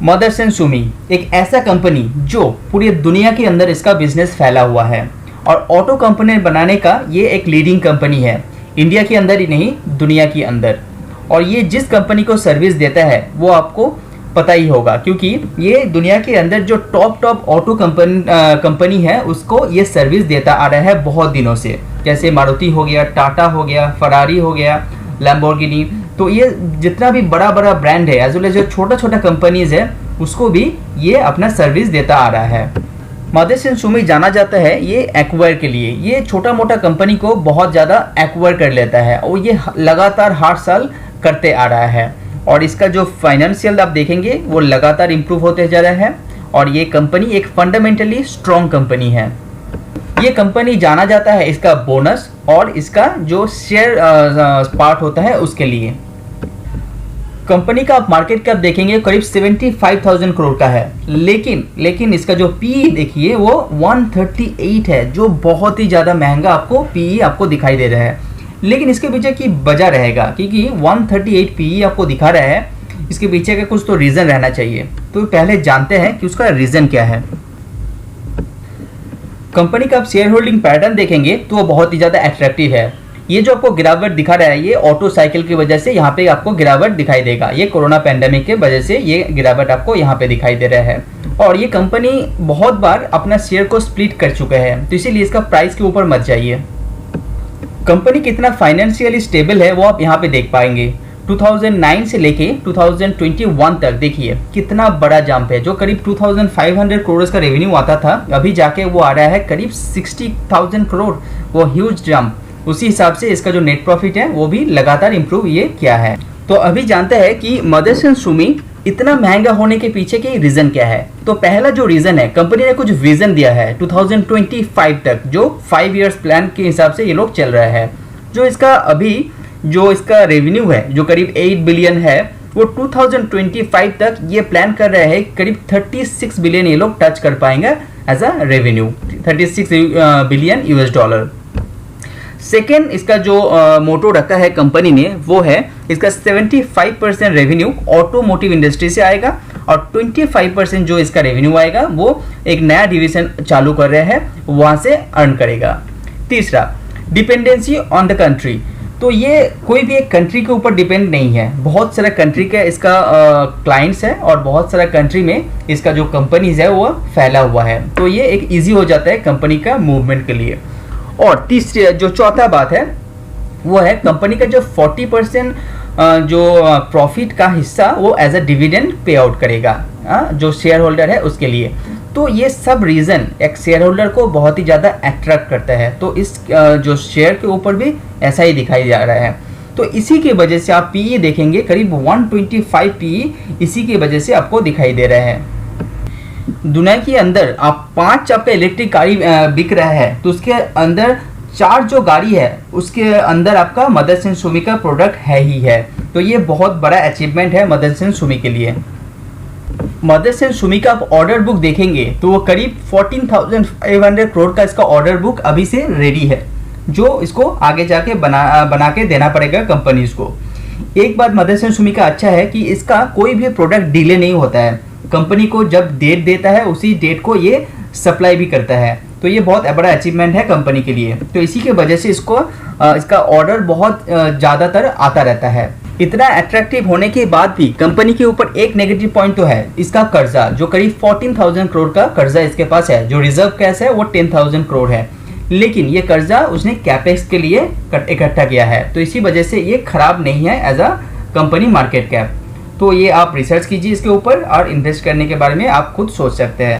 मदरसन सुमी एक ऐसा कंपनी जो पूरी दुनिया के अंदर इसका बिजनेस फैला हुआ है और ऑटो कंपोनेंट बनाने का ये एक लीडिंग कंपनी है, इंडिया के अंदर ही नहीं दुनिया के अंदर। और ये जिस कंपनी को सर्विस देता है वो आपको पता ही होगा, क्योंकि ये दुनिया के अंदर जो टॉप ऑटो कंपनी है उसको ये सर्विस देता आ रहा है बहुत दिनों से। जैसे मारुति हो गया, टाटा हो गया, फरारी हो गया, लैम्बोर्गिनी। तो ये जितना भी बड़ा बड़ा ब्रांड है एज वेल एज जो छोटा छोटा कंपनीज है उसको भी ये अपना सर्विस देता आ रहा है। मदरसन सुमी जाना जाता है ये एक्वायर के लिए। ये छोटा मोटा कंपनी को बहुत ज़्यादा एक्वायर कर लेता है और ये लगातार हर साल करते आ रहा है। और इसका जो फाइनेंशियल आप देखेंगे वो लगातार इम्प्रूव होते जा रहा है और ये कंपनी एक फंडामेंटली स्ट्रॉन्ग कंपनी है। ये कंपनी जाना जाता है इसका बोनस और इसका जो शेयर पार्ट होता है उसके लिए। कंपनी का आप मार्केट कैप देखेंगे करीब 75,000 करोड़ का है, लेकिन इसका जो पीई देखिए वो 138 है, जो बहुत ही ज़्यादा महंगा आपको पीई आपको दिखाई दे रहा है। लेकिन इसके पीछे की वजह रहेगा, क्योंकि 138 पीई आपको दिखा रहा है, इसके पीछे का कुछ तो रीज़न रहना चाहिए। तो पहले जानते हैं कि उसका रीज़न क्या है। कंपनी का आप शेयर होल्डिंग पैटर्न देखेंगे तो वो बहुत ही ज़्यादा अट्रैक्टिव है। ये जो आपको गिरावट दिखा रहा है ये ऑटो साइकिल की वजह से यहाँ पे आपको गिरावट दिखाई देगा। ये कोरोना पैंडेमिक के वजह से ये गिरावट आपको यहाँ पे दिखाई दे रहा है। और ये कंपनी बहुत बार अपना शेयर को स्प्लिट कर चुका है, तो इसीलिए इसका प्राइस के ऊपर मत जाइए। कंपनी कितना फाइनेंशियली स्टेबल है वो आप यहाँ पे देख पाएंगे। 2009 से लेके 2021 तक देखिए कितना बड़ा जंप है। जो करीब 2500 करोड़ का रेवेन्यू आता था, अभी जाके वो आ रहा है करीब 60,000 करोड़। वो ह्यूज जंप। उसी हिसाब से इसका जो नेट प्रॉफिट है वो भी लगातार इम्प्रूव ये किया है। तो अभी जानते हैं कि मदरसन सुमी इतना महंगा होने के पीछे के रीज़न क्या है। तो पहला जो रीज़न है, कंपनी ने कुछ विजन दिया है 2025 तक, जो 5 इयर्स प्लान के हिसाब से ये लोग चल रहा है। जो इसका अभी जो इसका रेवेन्यू है जो करीब 8 बिलियन है, वो 2025 तक ये प्लान कर रहे हैं करीब 36 बिलियन ये लोग टच कर पाएंगे as a revenue, 36 billion US dollar. Second इसका जो मोटो रखा है कंपनी ने वो है इसका 75% रेवेन्यू ऑटोमोटिव इंडस्ट्री से आएगा और 25% जो इसका रेवेन्यू आएगा वो एक नया डिवीजन चालू कर रहे हैं वहाँ से अर्न करेगा। तीसरा, डिपेंडेंसी ऑन द कंट्री। तो ये कोई भी एक कंट्री के ऊपर डिपेंड नहीं है, बहुत सारा कंट्री का इसका क्लाइंट्स है और बहुत सारा कंट्री में इसका जो कंपनीज है वो फैला हुआ है। तो ये एक ईजी हो जाता है कंपनी का मूवमेंट के लिए। और तीसरी जो चौथा बात है वो है कंपनी का जो 40% जो प्रॉफिट का हिस्सा वो as a dividend pay out करेगा जो शेयर होल्डर है उसके लिए। तो ये सब रीज़न एक शेयर होल्डर को बहुत ही ज़्यादा अट्रैक्ट करता है। तो इस जो शेयर के ऊपर भी ऐसा ही दिखाई जा रहा है। तो इसी की वजह से आप पीई देखेंगे करीब 125 पीई इसी की वजह से आपको दिखाई दे रहा है। दुनिया के अंदर आप 5 आपका इलेक्ट्रिक गाड़ी बिक रहा है, तो उसके अंदर 4 जो गाड़ी है उसके अंदर आपका मदरसन सुमी का प्रोडक्ट है ही है। तो ये बहुत बड़ा अचीवमेंट है मदरसन सुमी के लिए। मदरसन सुमी का आप ऑर्डर बुक देखेंगे तो वो करीब 14,500 करोड़ का इसका ऑर्डर बुक अभी से रेडी है, जो इसको आगे जाके बना के देना पड़ेगा कंपनीज को। एक बात मदरसन सुमी का अच्छा है कि इसका कोई भी प्रोडक्ट डिले नहीं होता है। कंपनी को जब डेट देता है उसी डेट को ये सप्लाई भी करता है। तो ये बहुत बड़ा अचीवमेंट है कंपनी के लिए। तो इसी के वजह से इसका ऑर्डर बहुत ज़्यादातर आता रहता है। इतना अट्रैक्टिव होने के बाद भी कंपनी के ऊपर एक नेगेटिव पॉइंट तो है, इसका कर्जा जो करीब 14,000 करोड़ का कर्जा इसके पास है। जो रिजर्व कैश है वो 10,000 करोड़ है, लेकिन ये कर्जा उसने कैपेक्स के लिए इकट्ठा किया है। तो इसी वजह से ये खराब नहीं है as a company market cap. तो ये आप रिसर्च कीजिए इसके ऊपर और इन्वेस्ट करने के बारे में आप खुद सोच सकते हैं।